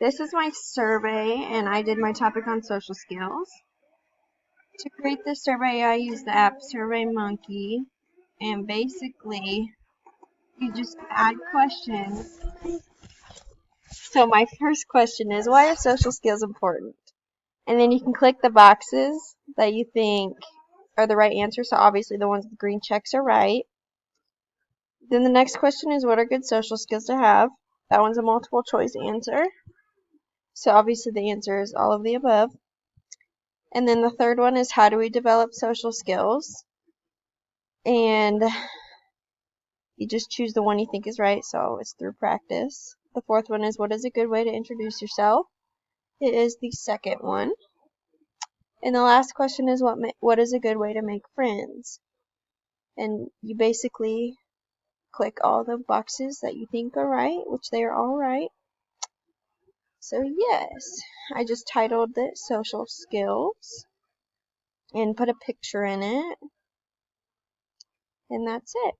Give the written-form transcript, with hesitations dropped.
This is my survey, and I did my topic on social skills. To create this survey, I used the app SurveyMonkey, and basically, you just add questions. So my first question is, why are social skills important? And then you can click the boxes that you think are the right answer. So obviously the ones with green checks are right. Then the next question is, what are good social skills to have? That one's a multiple choice answer. So obviously the answer is all of the above. And then the third one is, how do we develop social skills? And you just choose the one you think is right, so it's through practice. The fourth one is, what is a good way to introduce yourself? It is the second one. And the last question is, what is a good way to make friends? And you basically click all the boxes that you think are right, which they are all right. So yes, I just titled it Social Skills and put a picture in it. And that's it.